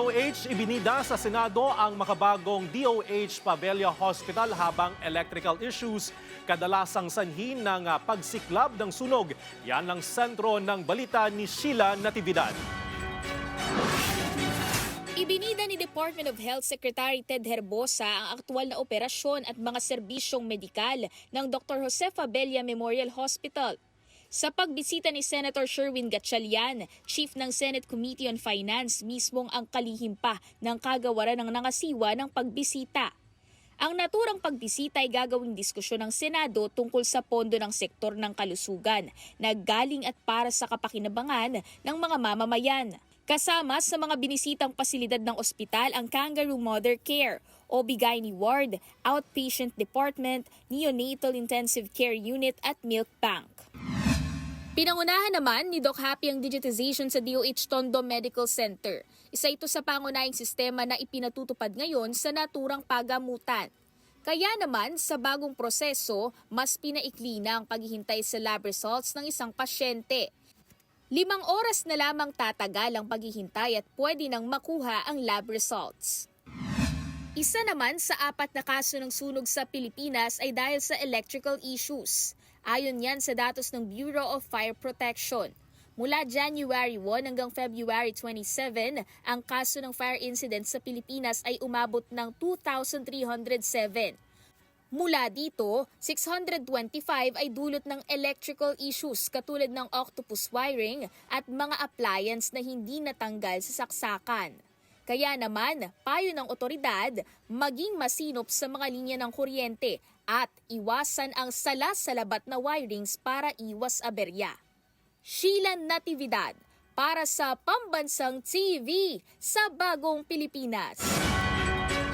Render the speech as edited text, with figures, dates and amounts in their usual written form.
DOH ibinida sa Senado ang makabagong DOH Pavella Hospital habang electrical issues kadalasang sanhi ng pagsiklab ng sunog. Yan ang sentro ng balita ni Sheila Natividad. Ibinida ni Department of Health Secretary Ted Herbosa ang aktual na operasyon at mga serbisyong medikal ng Dr. Jose Fabella Memorial Hospital. Sa pagbisita ni Senator Sherwin Gatchalian, Chief ng Senate Committee on Finance, mismong ang kalihim pa ng kagawaran ng nangasiwa ng pagbisita. Ang naturang pagbisita ay gagawing diskusyon ng Senado tungkol sa pondo ng sektor ng kalusugan na galing at para sa kapakinabangan ng mga mamamayan. Kasama sa mga binisitang pasilidad ng ospital ang Kangaroo Mother Care, OB-GYN Ward, Outpatient Department, Neonatal Intensive Care Unit at Milk Bank. Pinangunahan naman ni Doc Happy ang digitization sa DOH Tondo Medical Center. Isa ito sa pangunahing sistema na ipinatutupad ngayon sa naturang pagamutan. Kaya naman sa bagong proseso, mas pinaikli na ang paghihintay sa lab results ng isang pasyente. 5 oras na lamang tatagal ang paghihintay at pwede nang makuha ang lab results. Isa naman sa 4 na kaso ng sunog sa Pilipinas ay dahil sa electrical issues. Ayon yan sa datos ng Bureau of Fire Protection. Mula January 1 hanggang February 27, ang kaso ng fire incident sa Pilipinas ay umabot ng 2,307. Mula dito, 625 ay dulot ng electrical issues katulad ng octopus wiring at mga appliance na hindi natanggal sa saksakan. Kaya naman, payo ng otoridad, maging masinop sa mga linya ng kuryente at iwasan ang salas-salabat na wirings para iwas aberya. Sheila Natividad para sa Pambansang TV sa Bagong Pilipinas.